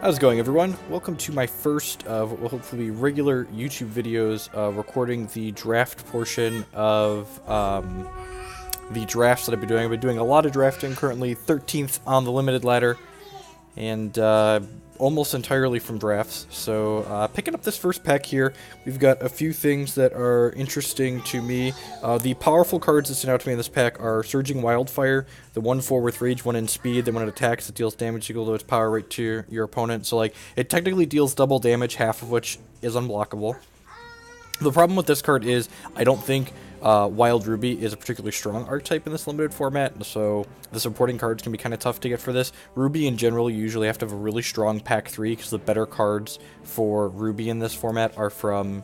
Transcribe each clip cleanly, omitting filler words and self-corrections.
How's it going, everyone? Welcome to my first of what will hopefully be regular YouTube videos recording the draft portion of the drafts that I've been doing. I've been doing a lot of drafting, currently 13th on the limited ladder, and almost entirely from drafts. So picking up this first pack here, we've got a few things that are interesting to me. The powerful cards that stand out to me in this pack are Surging Wildfire, the 1/4 with Rage 1 and Speed, then when it attacks it deals damage equal to its power rate to your opponent. So like, it technically deals double damage, half of which is unblockable. The problem with this card is, I don't think Wild Ruby is a particularly strong archetype in this limited format, so the supporting cards can be kind of tough to get for this. Ruby in general, you usually have to have a really strong pack 3, because the better cards for Ruby in this format are from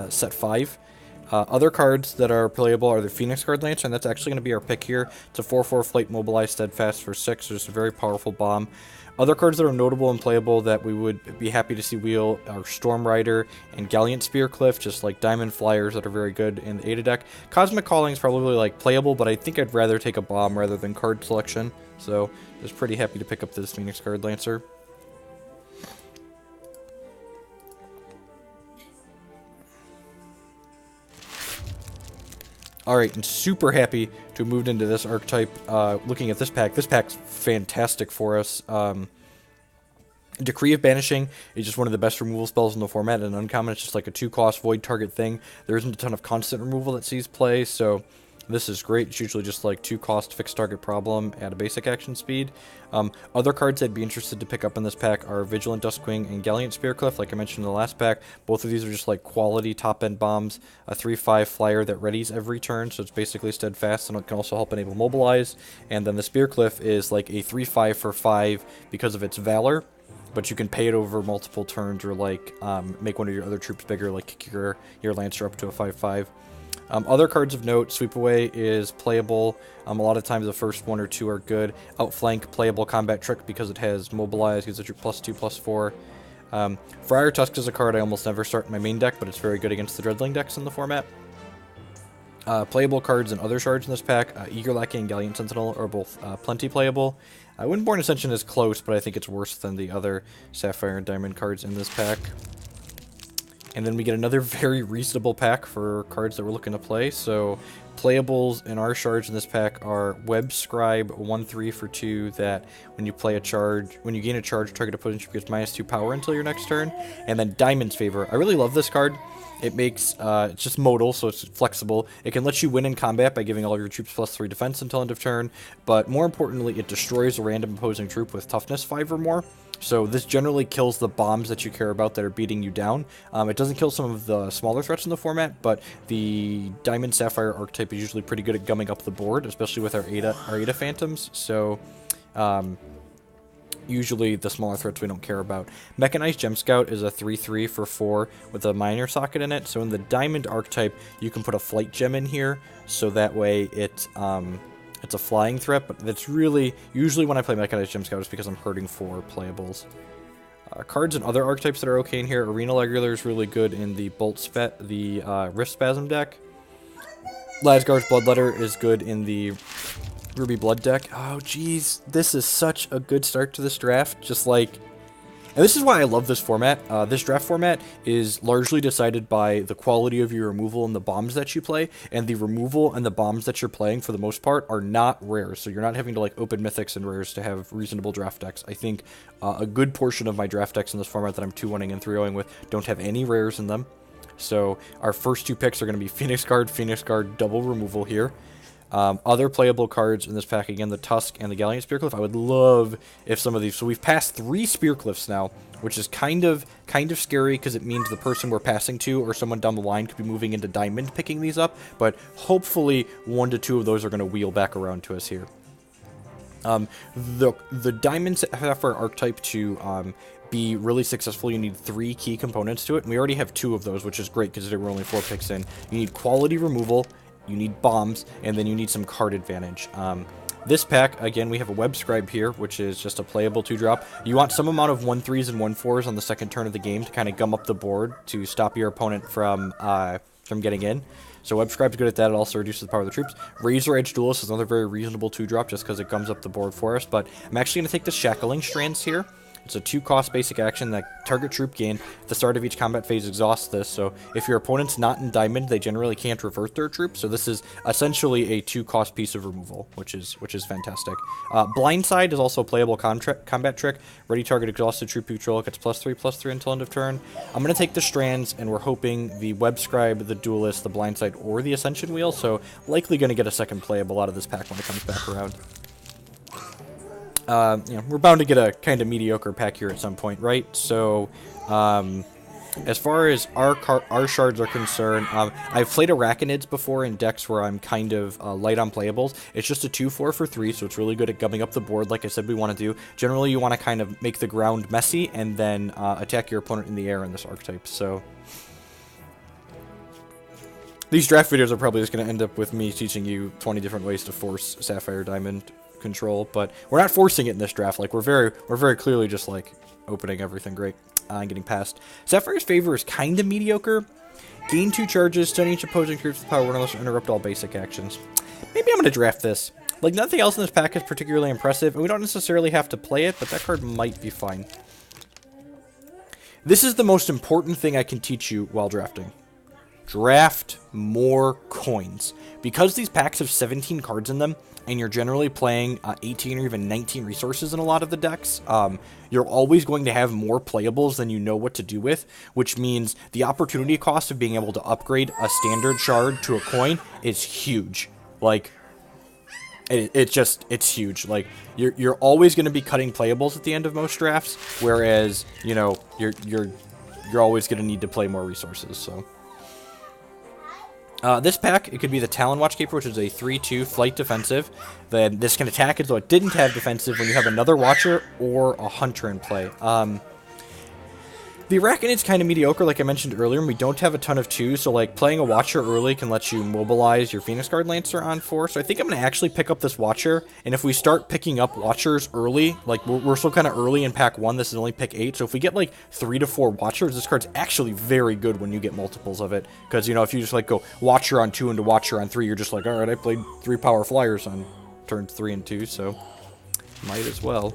set 5. Other cards that are playable are the Phoenix Guard Lancer, and that's actually going to be our pick here. It's a 4/4 Flight Mobilize Steadfast for 6, so it's a very powerful bomb. Other cards that are notable and playable that we would be happy to see wheel are Storm Rider and Gallant Spearcliff, just like Diamond Flyers that are very good in the Ada deck. Cosmic Calling is probably like playable, but I think I'd rather take a bomb rather than card selection, so just pretty happy to pick up this Phoenix Guard Lancer. Alright, and super happy to have moved into this archetype. Looking at this pack's fantastic for us. Decree of Banishing is just one of the best removal spells in the format, and uncommon. It's just like a 2-cost void target thing. There isn't a ton of constant removal that sees play, so this is great. It's usually just like 2-cost fixed target problem at a basic action speed. Other cards I'd be interested to pick up in this pack are Vigilant Duskwing and Gallant Spearcliff, like I mentioned in the last pack. Both of these are just like quality top-end bombs. A 3/5 flyer that readies every turn, so it's basically steadfast, and it can also help enable Mobilize. And then the Spearcliff is like a 3/5 for 5 because of its Valor, but you can pay it over multiple turns, or like make one of your other troops bigger, like kick your Lancer up to a 5/5. Other cards of note, Sweep Away is playable. A lot of times the first 1 or 2 are good. Outflank, playable Combat Trick because it has Mobilize, gives it your +2/+4. Friar Tusk is a card I almost never start in my main deck, but it's very good against the Dreadling decks in the format. Playable cards and other shards in this pack, Eager Lackey and Gallant Sentinel are both plenty playable. Windborn Ascension is close, but I think it's worse than the other Sapphire and Diamond cards in this pack. And then we get another very reasonable pack for cards that we're looking to play. So playables in our shards in this pack are Web Scribe 1/3 for 2, that when you play a charge, when you gain a charge, target opponent gets -2 power until your next turn. And then Diamond's Favor. I really love this card. It makes, it's just modal, so it's flexible. It can let you win in combat by giving all your troops +3 defense until end of turn, but more importantly, it destroys a random opposing troop with toughness 5 or more. So this generally kills the bombs that you care about that are beating you down. It doesn't kill some of the smaller threats in the format, but the Diamond Sapphire archetype is usually pretty good at gumming up the board, especially with our Ada Phantoms. So, usually the smaller threats we don't care about. Mechanized Gem Scout is a 3/3 for 4 with a miner socket in it. So in the Diamond archetype, you can put a Flight Gem in here, so that way it's a flying threat, but that's really, usually when I play Mechanized Gem Scout, it's because I'm hurting for playables. Cards and other archetypes that are okay in here, Arena Legular is really good in the Rift Spasm deck. Lasgar's Bloodletter is good in the Ruby Blood deck. Oh, jeez, this is such a good start to this draft. Just like, and this is why I love this format. This draft format is largely decided by the quality of your removal and the bombs that you play, and the removal and the bombs that you're playing, for the most part, are not rares, so you're not having to like open mythics and rares to have reasonable draft decks. I think a good portion of my draft decks in this format that I'm 2-1ing and 3-0ing with don't have any rares in them. So our first 2 picks are going to be Phoenix Guard, double removal here. Other playable cards in this pack, again, the Tusk and the Gallant Spearcliff. I would love if some of these... So we've passed 3 Spearcliffs now, which is kind of scary, because it means the person we're passing to or someone down the line could be moving into Diamond picking these up, but hopefully 1 to 2 of those are going to wheel back around to us here. The Diamond Sapphire archetype to be really successful, you need 3 key components to it, and we already have 2 of those, which is great considering we're only 4 picks in. You need quality removal, you need bombs, and then you need some card advantage. This pack, again, we have a Web Scribe here, which is just a playable 2-drop. You want some amount of 1/3s and 1/4s on the second turn of the game to kind of gum up the board to stop your opponent from getting in. So Web Scribe's good at that. It also reduces the power of the troops. Razor Edge Duelist is another very reasonable 2-drop just because it gums up the board for us. But I'm actually going to take the Shackling Strands here. It's a 2-cost basic action that target troop gain at the start of each combat phase exhausts this. So if your opponent's not in diamond, they generally can't revert their troops. So this is essentially a 2-cost piece of removal, which is fantastic. Blindside is also a playable combat trick. Ready target exhausted troop you control gets +3/+3 until end of turn. I'm going to take the Strands, and we're hoping the Web Scribe, the Duelist, the Blindside, or the Ascension Wheel. So likely going to get a second playable out of this pack when it comes back around. We're bound to get a kind of mediocre pack here at some point, right? So, as far as our shards are concerned, I've played Arachnids before in decks where I'm kind of light on playables. It's just a 2/4 for 3, so it's really good at gumming up the board, like I said we want to do. Generally, you want to kind of make the ground messy and then attack your opponent in the air in this archetype, so... These draft videos are probably just going to end up with me teaching you 20 different ways to force Sapphire Diamond control, but we're not forcing it in this draft. Like, we're very clearly just, like, opening everything great and getting past. Sapphire's Favor is kind of mediocre. Gain 2 charges, stun each opposing troops with power unless interrupt all basic actions. Maybe I'm going to draft this. Like, nothing else in this pack is particularly impressive, and we don't necessarily have to play it, but that card might be fine. This is the most important thing I can teach you while drafting. Draft more coins. Because these packs have 17 cards in them, and you're generally playing 18 or even 19 resources in a lot of the decks, you're always going to have more playables than you know what to do with, which means the opportunity cost of being able to upgrade a standard shard to a coin is huge. Like, it's huge. Like, you're always going to be cutting playables at the end of most drafts, whereas, you know, you're always going to need to play more resources, so... this pack, it could be the Talon Watchkeeper, which is a 3/2 flight defensive. Then this can attack as though it didn't have defensive when you have another Watcher or a Hunter in play. The Arachnid's kind of mediocre, like I mentioned earlier, and we don't have a ton of 2, so like playing a Watcher early can let you mobilize your Phoenix Guard Lancer on 4. So I think I'm going to actually pick up this Watcher, and if we start picking up Watchers early, like we're still kind of early in pack 1, this is only pick 8, so if we get like 3 to 4 Watchers, this card's actually very good when you get multiples of it, because, you know, if you just like go Watcher on 2 into Watcher on 3, you're just like, alright, I played 3 Power Flyers on turns 3 and 2, so might as well.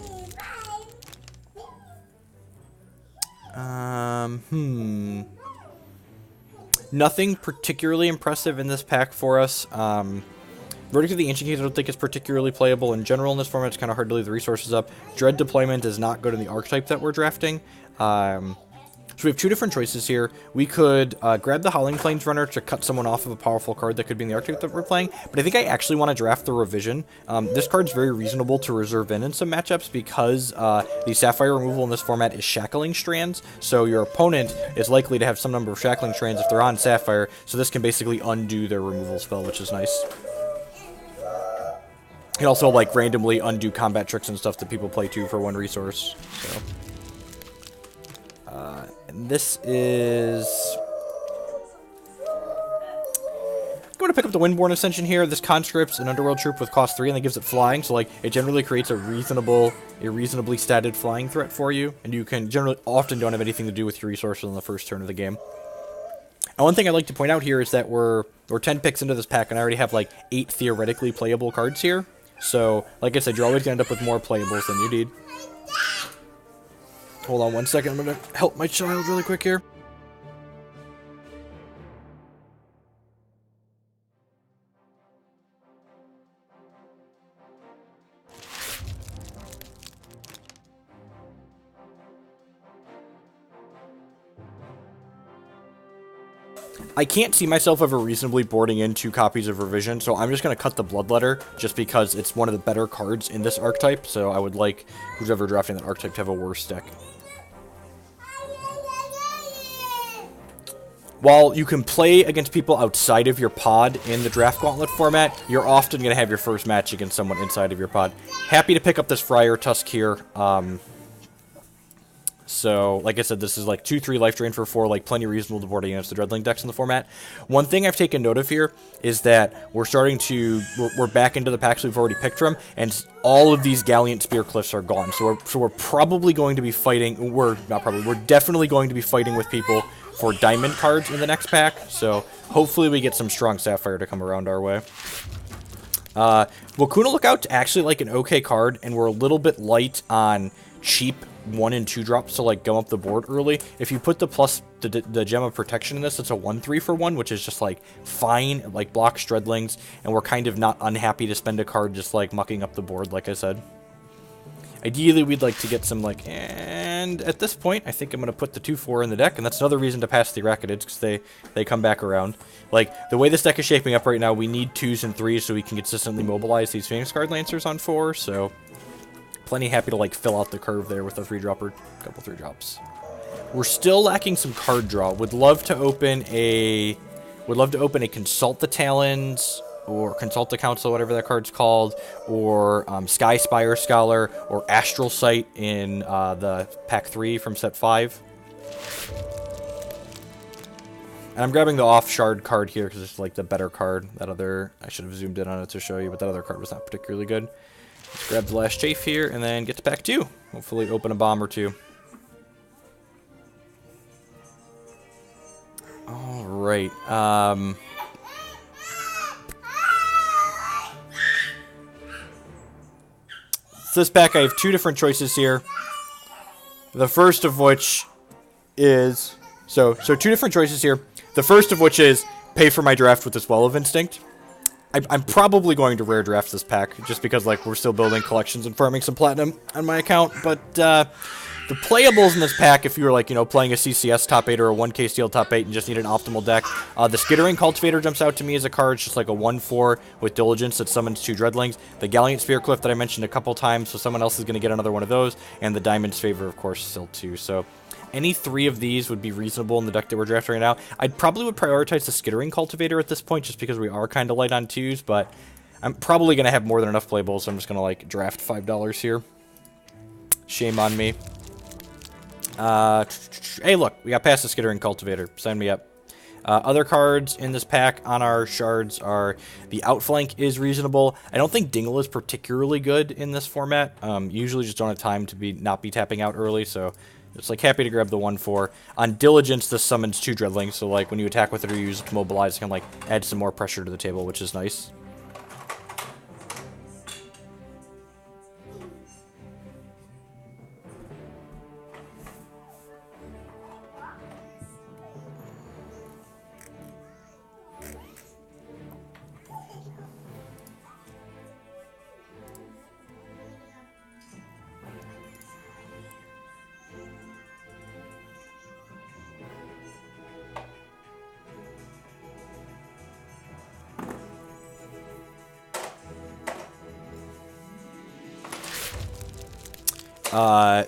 Nothing particularly impressive in this pack for us. Verdict of the Ancient Kings I don't think is particularly playable in general in this format. It's kind of hard to leave the resources up. Dread Deployment is not good in the archetype that we're drafting. So we have 2 different choices here. We could grab the Howling Plains Runner to cut someone off of a powerful card that could be in the archetype that we're playing, but I think I actually want to draft the Revision. This card's very reasonable to reserve in some matchups because the Sapphire removal in this format is Shackling Strands, so your opponent is likely to have some number of Shackling Strands if they're on Sapphire, so this can basically undo their removal spell, which is nice. It can also, like, randomly undo combat tricks and stuff that people play too for 1 resource, so... and this is... I'm going to pick up the Windborn Ascension here. This conscripts an Underworld troop with cost 3, and that gives it flying, so like it generally creates a reasonably statted flying threat for you, and you can generally often don't have anything to do with your resources on the first turn of the game. And one thing I'd like to point out here is that we're 10 picks into this pack, and I already have like 8 theoretically playable cards here. So, like I said, you're always going to end up with more playables than you need. Hold on 1 second, I'm going to help my child really quick here. I can't see myself ever reasonably boarding in 2 copies of Revision, so I'm just going to cut the Bloodletter just because it's one of the better cards in this archetype, so I would like who's ever drafting that archetype to have a worse deck. While you can play against people outside of your pod in the Draft Gauntlet format, you're often going to have your first match against someone inside of your pod. Happy to pick up this Friar Tusk here. So, like I said, this is like 2-3 life drain for 4, like plenty reasonable to board against the Dreadling decks in the format. One thing I've taken note of here is that we're back into the packs we've already picked from, and all of these Gallant Spear Cliffs are gone. So we're probably going to be fighting, we're definitely going to be fighting with people for diamond cards in the next pack. So hopefully we get some strong Sapphire to come around our way. Wakuna Lookout's actually like an okay card, and we're a little bit light on cheap 1 and 2 drops to like go up the board early. If you put the Gem of Protection in this, it's a 1/3 for 1, which is just like fine, like blocks Dreadlings, and we're kind of not unhappy to spend a card just like mucking up the board, like I said. Ideally, we'd like to get some, like, and at this point, I think I'm going to put the 2/4 in the deck, and that's another reason to pass the Arachnids, because they come back around. Like, the way this deck is shaping up right now, we need 2s and 3s so we can consistently mobilize these Phoenix Guard Lancers on 4, so plenty happy to, like, fill out the curve there with a 3-drop or a couple 3-drops. We're still lacking some card draw. Would love to open a Consult the Talons, or Consult the Council, whatever that card's called, or Sky Spire Scholar, or Astral Sight in the pack 3 from set 5. And I'm grabbing the off-shard card here because it's like the better card. That other, I should have zoomed in on it to show you, but that other card was not particularly good. Let's grab the last Chafe here and then get to pack 2. Hopefully open a bomb or 2. Alright, this pack, I have 2 different choices here. The first of which is... So 2 different choices here. The first of which is pay for my draft with this Well of Instinct. I'm probably going to rare draft this pack, just because, like, we're still building collections and farming some platinum on my account. But the playables in this pack, if you were, like, you know, playing a CCS top 8 or a 1K Steel top 8 and just need an optimal deck, the Skittering Cultivator jumps out to me as a card. It's just like a 1/4 with Diligence that summons 2 Dreadlings. The Gallant Spearcliff that I mentioned a couple times, so someone else is going to get another one of those. And the Diamond's Favor, of course, still 2. So any 3 of these would be reasonable in the deck that we're drafting right now. I probably would prioritize the Skittering Cultivator at this point, just because we are kind of light on 2s, but I'm probably going to have more than enough playables, so I'm just going to, like, draft $5 here. Shame on me. Hey, look, we got past the Skittering Cultivator. Sign me up. Other cards in this pack on our shards are the Outflank is reasonable. I don't think Dingle is particularly good in this format. Usually just don't have time to not be tapping out early, so it's like happy to grab the 1/4. On Diligence, this summons 2 Dreadlings, so like when you attack with it or you use it to mobilize, it can like add some more pressure to the table, which is nice.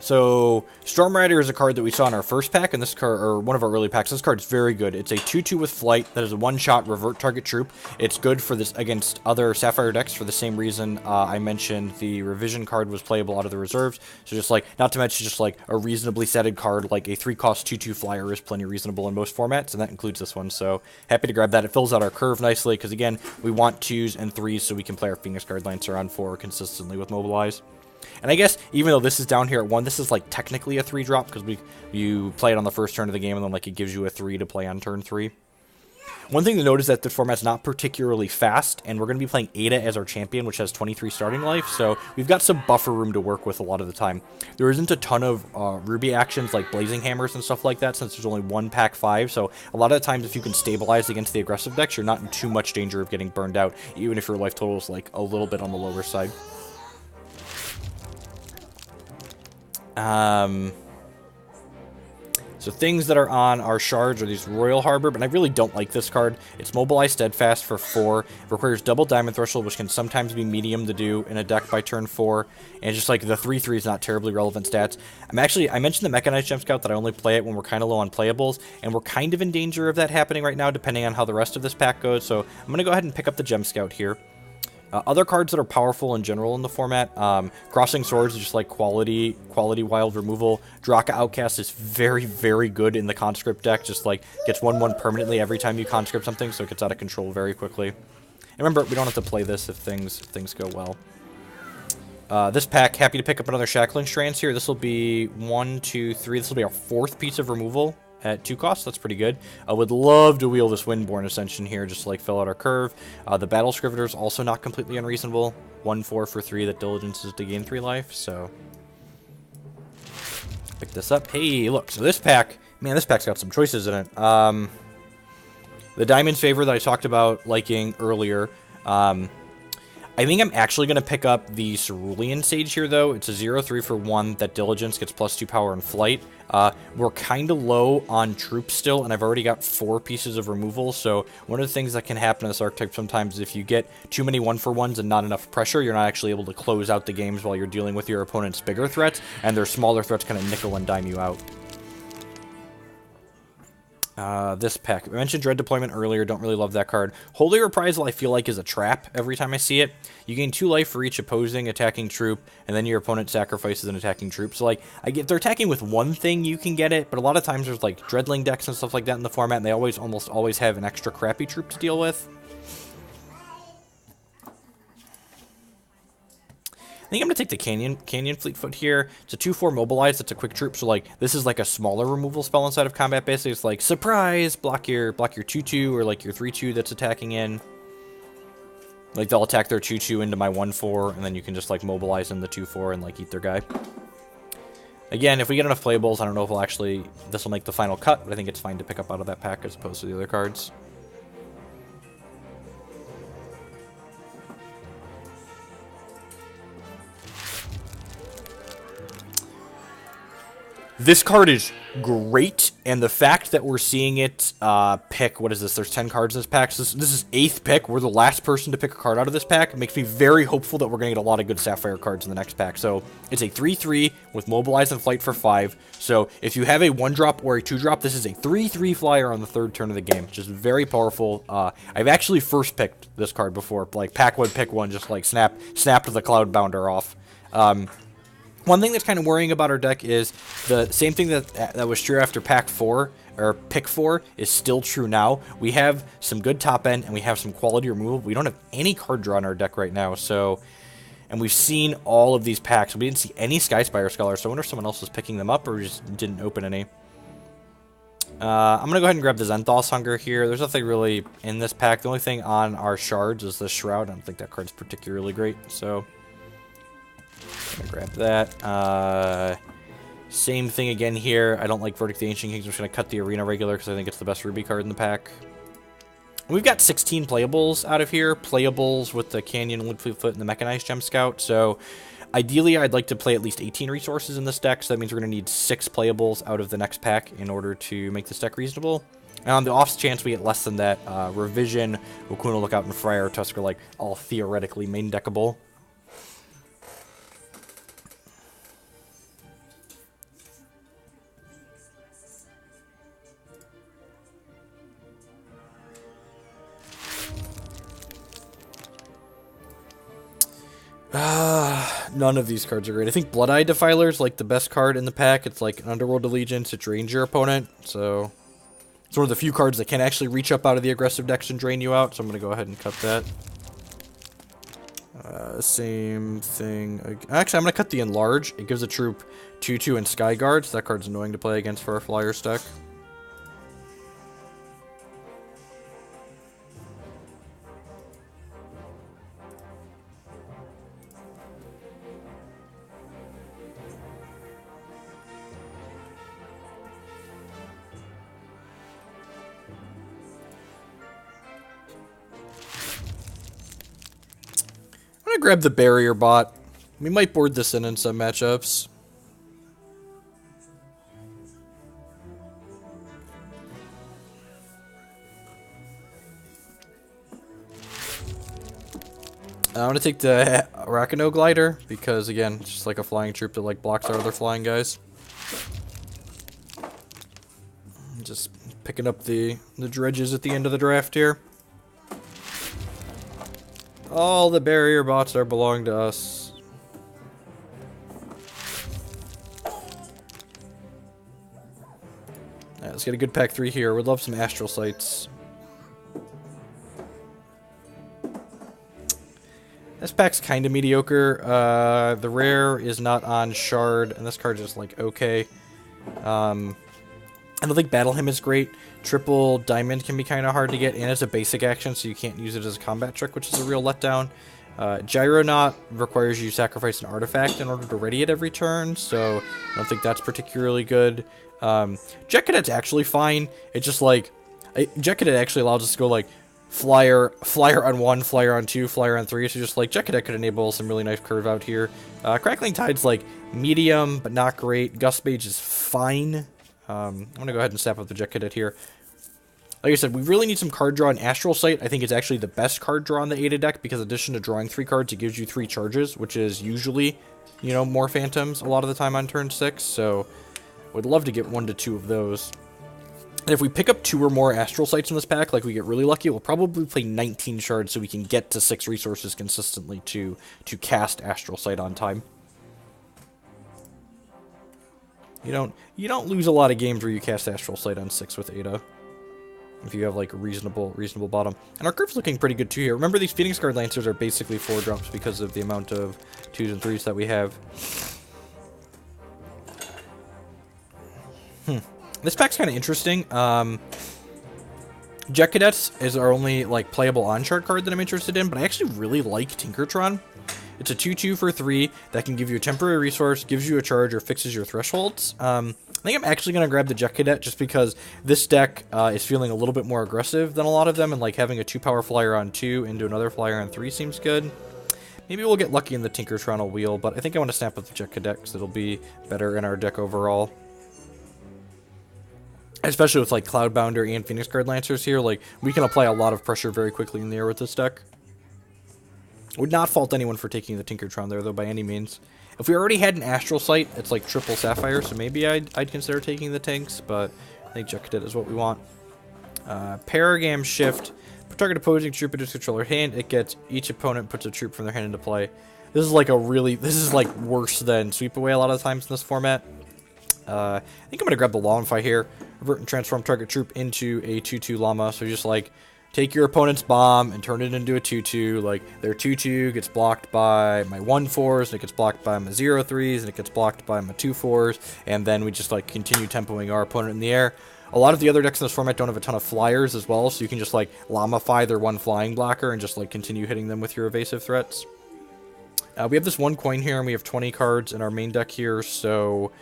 So Storm Rider is a card that we saw in our first pack, and this card, or one of our early packs. This card is very good. It's a 2/2 with Flight that is a 1-shot revert target troop. It's good for this against other Sapphire decks for the same reason I mentioned the Revision card was playable out of the reserves. So just like, not to mention just like a reasonably setted card, like a 3-cost 2/2 flyer is plenty reasonable in most formats, and that includes this one. So happy to grab that. It fills out our curve nicely, because again, we want 2s and 3s so we can play our Phoenix Guard Lancer on 4 consistently with Mobilize. And I guess, even though this is down here at 1, this is, like, technically a 3-drop, because you play it on the first turn of the game, and then, like, it gives you a 3 to play on turn 3. One thing to note is that the format's not particularly fast, and we're going to be playing Ada as our champion, which has 23 starting life, so we've got some buffer room to work with a lot of the time. There isn't a ton of Ruby actions, like Blazing Hammers and stuff like that, since there's only 1 pack 5, so a lot of the times if you can stabilize against the aggressive decks, you're not in too much danger of getting burned out, even if your life total is, like, a little bit on the lower side. So things that are on our shards are these Royal Harbor, but I really don't like this card. It's Mobilize Steadfast for 4. It requires double Diamond Threshold, which can sometimes be medium to do in a deck by turn 4. And just like the 3/3 is not terribly relevant stats. I mentioned the Mechanized Gem Scout that I only play it when we're kind of low on playables, and we're kind of in danger of that happening right now, depending on how the rest of this pack goes. So I'm going to go ahead and pick up the Gem Scout here. Other cards that are powerful in general in the format, Crossing Swords is just like quality wild removal. Draka Outcast is very, very good in the conscript deck, just like gets 1/1 permanently every time you conscript something, so it gets out of control very quickly. And remember, we don't have to play this if things go well. This pack, happy to pick up another Shackling Strands here. This will be 1, 2, 3. This will be our 4th piece of removal at 2 costs. That's pretty good. I would love to wheel this Windborn Ascension here, just to, like, fill out our curve. The Battle Scrivener is also not completely unreasonable. 1/4 for 3 that Diligence is to gain 3 life, so Pick this up. Hey, look. So this pack, man, this pack's got some choices in it. The Diamond's Favor that I talked about liking earlier. I think I'm actually going to pick up the Cerulean Sage here, though. It's a 0-3 for 1 that Diligence gets +2 power and flight. We're kind of low on troops still, and I've already got 4 pieces of removal, so one of the things that can happen in this archetype sometimes is if you get too many 1-for-1s and not enough pressure, you're not actually able to close out the games while you're dealing with your opponent's bigger threats, and their smaller threats kind of nickel and dime you out. This pack. I mentioned Dread Deployment earlier, don't really love that card. Holy Reprisal I feel like is a trap every time I see it. You gain 2 life for each opposing attacking troop, and then your opponent sacrifices an attacking troop. So like, if they're attacking with one thing, you can get it, but a lot of times there's like Dreadling decks and stuff like that in the format, and they almost always have an extra crappy troop to deal with. I think I'm going to take the Canyon Fleetfoot here. It's a 2-4 Mobilize. It's a quick troop, so like this is like a smaller removal spell inside of combat. Basically, it's like surprise, block your 2-2 or like your 3-2 that's attacking in. Like they'll attack their 2-2 into my 1-4, and then you can just like mobilize in the 2-4 and like eat their guy. Again, if we get enough playables, I don't know if this will make the final cut, but I think it's fine to pick up out of that pack as opposed to the other cards. This card is great, and the fact that we're seeing it pick, what is this, there's 10 cards in this pack, so this is 8th pick, we're the last person to pick a card out of this pack. It makes me very hopeful that we're going to get a lot of good Sapphire cards in the next pack. So it's a 3-3 with Mobilize and Flight for 5, so if you have a 1-drop or a 2-drop, this is a 3-3 flyer on the 3rd turn of the game, which is very powerful. I've actually first picked this card before, like pack 1, pick 1, just like snapped the Cloudbounder off. One thing that's kind of worrying about our deck is the same thing that was true after pack 4, or pick 4, is still true now. We have some good top end, and we have some quality removal. We don't have any card draw in our deck right now, so... And we've seen all of these packs. We didn't see any Skyspire Scholars, so I wonder if someone else was picking them up, or just didn't open any. I'm going to go ahead and grab the Zenthos Hunger here. There's nothing really in this pack. The only thing on our shards is the Shroud. I don't think that card's particularly great, so... I'm gonna grab that. Same thing again here. I don't like Verdict the Ancient Kings. I'm just going to cut the Arena Regular because I think it's the best Ruby card in the pack. We've got 16 playables out of here. Playables with the Canyon, Wood Fleetfoot, and the Mechanized Gem Scout. So ideally, I'd like to play at least 18 resources in this deck. So that means we're going to need 6 playables out of the next pack in order to make this deck reasonable. And on the off chance we get less than that, Revision, Okuna Lookout, and Friar Tusk are like all theoretically main deckable. None of these cards are great. I think Blood-Eye Defiler is like the best card in the pack. It's like an Underworld Allegiance. It drains your opponent, so it's one of the few cards that can actually reach up out of the aggressive decks and drain you out, so I'm going to go ahead and cut that. Same thing. Actually, I'm going to cut the Enlarge. It gives a troop 2-2 and Sky Guard, so that card's annoying to play against for our Flyers deck. I'm gonna grab the Barrier Bot. We might board this in some matchups. I'm gonna take the Rakano Glider because again, it's just like a flying troop that like blocks our other flying guys. Just picking up the dredges at the end of the draft here. All the barrier bots are belong to us. Alright, let's get a good pack 3 here. We'd love some Astral Sights. This pack's kind of mediocre. The rare is not on Shard, and this card is like okay. I don't think Battle Hymn is great. Triple Diamond can be kind of hard to get, and it's a basic action, so you can't use it as a combat trick, which is a real letdown. Gyronaut requires you to sacrifice an artifact in order to ready it every turn, so I don't think that's particularly good. Jet Cadet's actually fine. It's just like Jet Cadet actually allows us to go like flyer on 1, flyer on 2, flyer on 3. So just like Jet Cadet could enable some really nice curve out here. Crackling Tide's like medium but not great. Gust Mage is fine. I'm gonna go ahead and snap up the Jet Cadet here. Like I said, we really need some card draw in Astral Sight. I think it's actually the best card draw in the Ada deck because in addition to drawing 3 cards, it gives you 3 charges, which is usually, you know, more Phantoms a lot of the time on turn 6. So would love to get 1 to 2 of those. And if we pick up 2 or more Astral Sights in this pack, like we get really lucky, we'll probably play 19 shards so we can get to 6 resources consistently to cast Astral Sight on time. You don't lose a lot of games where you cast Astral Sight on 6 with Ada. If you have like a reasonable bottom. And our curve's looking pretty good too here. Remember, these Phoenix Guard Lancers are basically 4 drops because of the amount of 2s and 3s that we have. This pack's kind of interesting. Jet Cadets is our only like playable on-chart card that I'm interested in, but I actually really like Tinkertron. It's a 2/2 for 3 that can give you a temporary resource, gives you a charge, or fixes your thresholds. I think I'm actually going to grab the Jet Cadet just because this deck is feeling a little bit more aggressive than a lot of them, and like having a 2-power flyer on 2 into another flyer on 3 seems good. Maybe we'll get lucky in the Tinkertron wheel, but I think I want to snap up the Jet Cadet because it'll be better in our deck overall. Especially with like Cloudbounder and Phoenix Guard Lancers here, like we can apply a lot of pressure very quickly in the air with this deck. Would not fault anyone for taking the Tinkertron there, though, by any means. If we already had an Astral Sight, it's like triple Sapphire, so maybe I'd consider taking the Tinks, but I think Jet Cadet is what we want. Paragam Shift. Put target opposing troop into its controller hand. It gets each opponent puts a troop from their hand into play. This is like worse than Sweep Away a lot of the times in this format. I think I'm going to grab the Lawify here. Revert and transform target troop into a 2/2 llama, so just like take your opponent's bomb and turn it into a 2/2. Like, their 2/2 gets blocked by my 1/4s, and it gets blocked by my 0/3s, and it gets blocked by my 2/4s, and then we just, like, continue tempoing our opponent in the air. A lot of the other decks in this format don't have a ton of flyers as well, so you can just, like, Lamify their 1 flying blocker and just, like, continue hitting them with your evasive threats. We have this 1 coin here, and we have 20 cards in our main deck here, so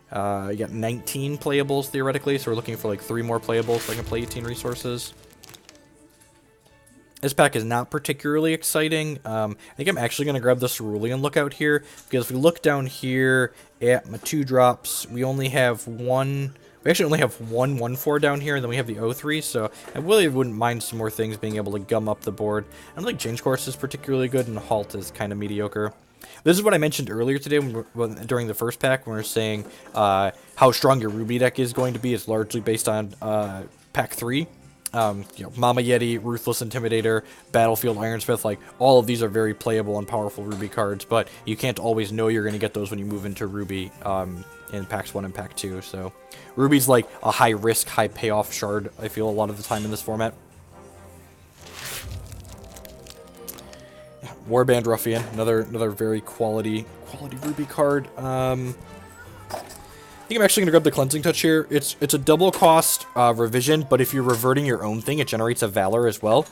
you got 19 playables, theoretically, so we're looking for, like, 3 more playables so I can play 18 resources. This pack is not particularly exciting. I think I'm actually going to grab the Cerulean Lookout here, because if we look down here at my 2 drops, we only have one... We actually only have one 1/4 down here, and then we have the 0/3, so I really wouldn't mind some more things being able to gum up the board. I don't think Change Course is particularly good, and Halt is kind of mediocre. This is what I mentioned earlier today during the first pack, when we were saying how strong your Ruby deck is going to be. It's largely based on pack 3. Mama Yeti, Ruthless Intimidator, Battlefield Ironsmith, like, all of these are very playable and powerful Ruby cards, but you can't always know you're going to get those when you move into Ruby in packs 1 and pack 2, so Ruby's like a high-risk, high-payoff shard, I feel, a lot of the time in this format. Warband Ruffian, another very quality Ruby card. I think I'm actually going to grab the Cleansing Touch here. It's a double cost revision, but if you're reverting your own thing, it generates a Valor as well.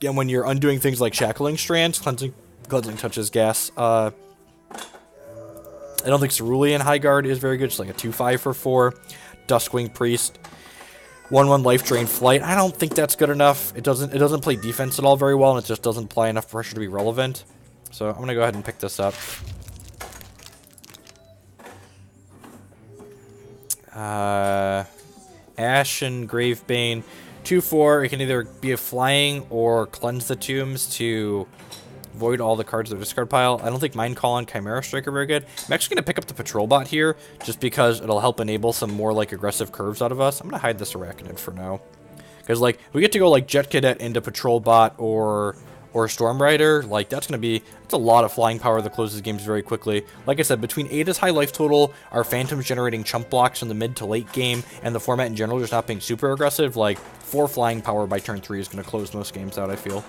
And when you're undoing things like Shackling Strands, Cleansing Touch is gas. I don't think Cerulean High Guard is very good. Just like a 2/5 for 4. Duskwing Priest. 1/1 Life Drain Flight. I don't think that's good enough. It doesn't play defense at all very well, and it just doesn't apply enough pressure to be relevant. So I'm going to go ahead and pick this up. Ashen Gravebane, 2/4. It can either be a flying or cleanse the tombs to void all the cards of the discard pile. I don't think Mind Call and Chimera Strike are very good. I'm actually going to pick up the Patrol Bot here, just because it'll help enable some more, like, aggressive curves out of us. I'm going to hide this Arachnid for now. Because, like, we get to go, like, Jet Cadet into Patrol Bot or Storm Rider. Like, that's a lot of flying power that closes games very quickly. Like I said, between Ada's high life total, our Phantoms generating chump blocks in the mid to late game, and the format in general just not being super aggressive, like, 4 flying power by turn 3 is going to close most games out, I feel.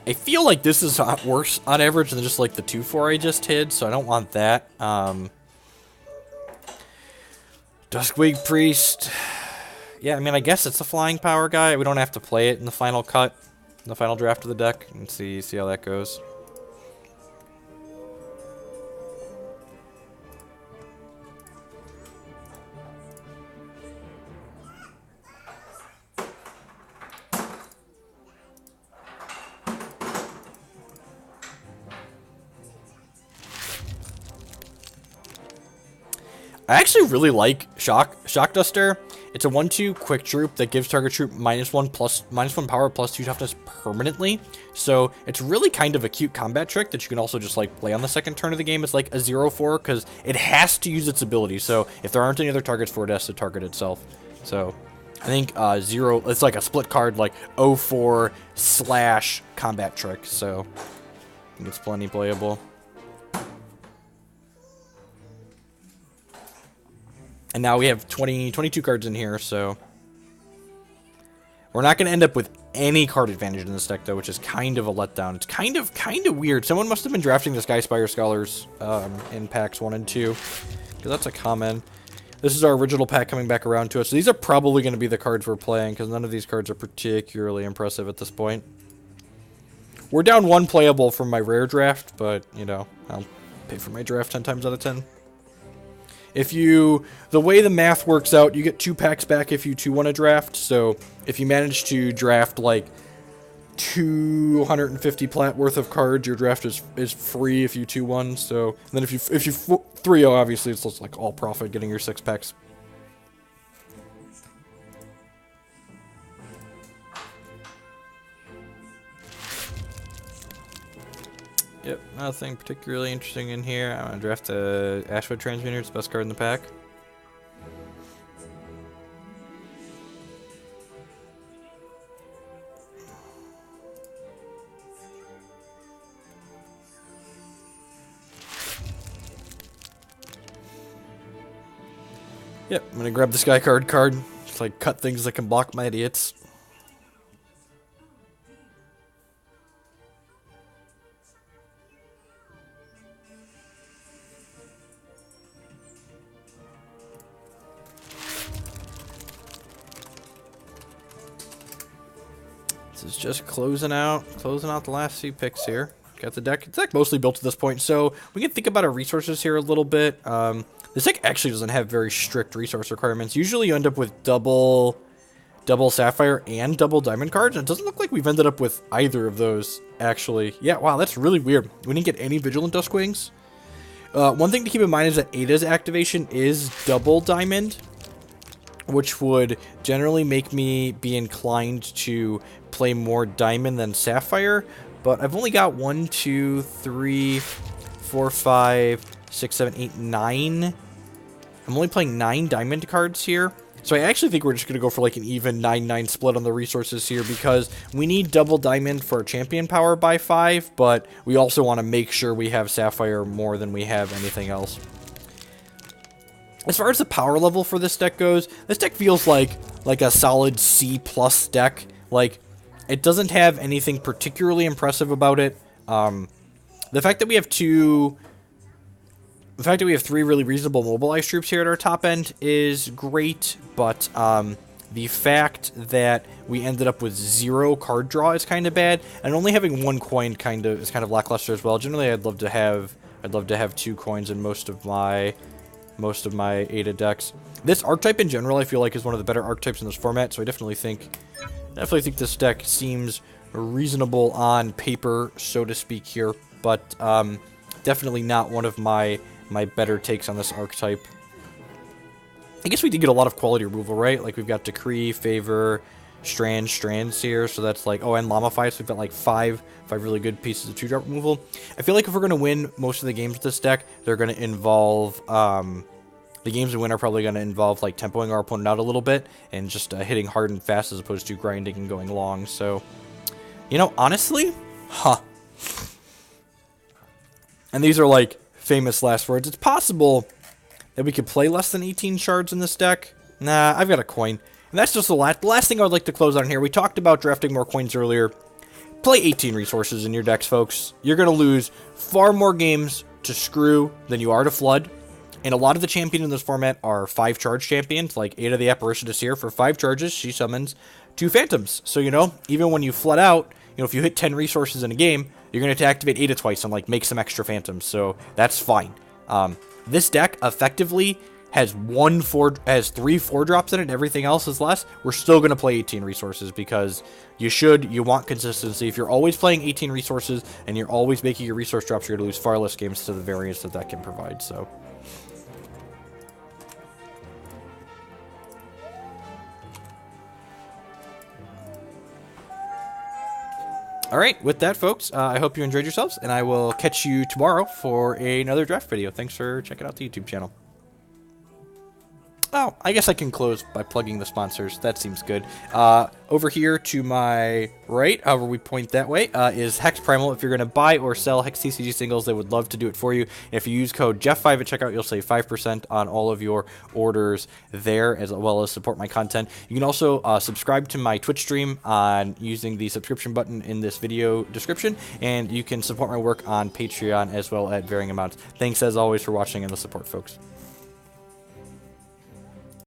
I feel like this is worse on average than just like the 2-4 I just hid, so I don't want that. Duskwing Priest. Yeah, I mean, I guess it's a flying power guy. We don't have to play it in the final cut, in the final draft of the deck, and see how that goes. I actually really like Shock Duster. It's a 1/2 quick troop that gives target troop -1 power +2 toughness permanently. So it's really kind of a cute combat trick that you can also just like play on the second turn of the game. It's like a 0/4 because it has to use its ability. So if there aren't any other targets for it, it has to target itself. So I think 0. It's like a split card like 0/4 / combat trick. So I think it's plenty playable. And now we have 22 cards in here, so we're not going to end up with any card advantage in this deck, though, which is kind of a letdown. It's kind of weird. Someone must have been drafting the Skyspire Scholars in packs 1 and 2, because that's a common. This is our original pack coming back around to us. So these are probably going to be the cards we're playing, because none of these cards are particularly impressive at this point. We're down 1 playable from my rare draft, but, you know, I'll pay for my draft 10 times out of 10. The way the math works out, you get 2 packs back if you 2-1 a draft. So if you manage to draft like 250 plat worth of cards, your draft is free if you 2-1. So then if you 3-0, obviously it's just like all profit getting your 6 packs. Yep, nothing particularly interesting in here. I'm gonna draft the Ashwood Transmuter. It's the best card in the pack. Yep, I'm gonna grab the Sky card. Just like cut things that can block my idiots. This is just closing out the last few picks here. Got the deck. It's like mostly built to this point, so we can think about our resources here a little bit. This deck actually doesn't have very strict resource requirements. Usually you end up with double Sapphire and double Diamond cards, and it doesn't look like we've ended up with either of those, actually. Yeah, wow, that's really weird. We didn't get any Vigilant Duskwings. One thing to keep in mind is that Ada's activation is double Diamond, which would generally make me be inclined to play more Diamond than Sapphire, but I've only got 1, 2, 3, 4, 5, 6, 7, 8, 9. I'm only playing 9 Diamond cards here, so I actually think we're just going to go for like an even 9-9 split on the resources here, because we need double Diamond for champion power by 5, but we also want to make sure we have Sapphire more than we have anything else. As far as the power level for this deck goes, this deck feels like a solid C+ deck. Like, it doesn't have anything particularly impressive about it. The fact that we have 3 really reasonable mobilized troops here at our top end is great, but the fact that we ended up with 0 card draw is kind of bad, and only having 1 coin is kind of lackluster as well. Generally, I'd love to have 2 coins in most of my Ada decks. This archetype in general, I feel like, is one of the better archetypes in this format, so I definitely think this deck seems reasonable on paper, so to speak here, but definitely not one of my better takes on this archetype. I guess we did get a lot of quality removal, right? Like, we've got Decree, Favor, Strands here, so that's like, oh, and Lamify, so we've got like 5 really good pieces of 2-drop removal. I feel like if we're going to win most of the games with this deck, they're going to involve, the games we win are probably going to involve like tempoing our opponent out a little bit, and just hitting hard and fast as opposed to grinding and going long, so, you know, honestly, and these are like famous last words, it's possible that we could play less than 18 shards in this deck. Nah, I've got a coin. And that's just the last thing I would like to close on here. We talked about drafting more coins earlier. play 18 resources in your decks, folks. You're going to lose far more games to Screw than you are to Flood. And a lot of the champions in this format are 5 charge champions, like Ada the Apparitionist here. For 5 charges, she summons 2 Phantoms. So, you know, even when you flood out, you know, if you hit 10 resources in a game, you're going to activate Ada twice and, like, make some extra Phantoms. So that's fine. This deck effectively has 3 4-drops in it, and everything else is less. We're still going to play 18 resources because you want consistency. If you're always playing 18 resources and you're always making your resource drops, you're going to lose far less games to the variance that can provide. So. Alright, with that, folks, I hope you enjoyed yourselves, and I will catch you tomorrow for another draft video. Thanks for checking out the YouTube channel. Oh, I guess I can close by plugging the sponsors. That seems good. Over here to my right, however we point that way, is Hex Primal. If you're going to buy or sell Hex TCG singles, they would love to do it for you. If you use code Jeff5 at checkout, you'll save 5% on all of your orders there, as well as support my content. You can also subscribe to my Twitch stream on using the subscription button in this video description, and you can support my work on Patreon as well at varying amounts. Thanks, as always, for watching and the support, folks.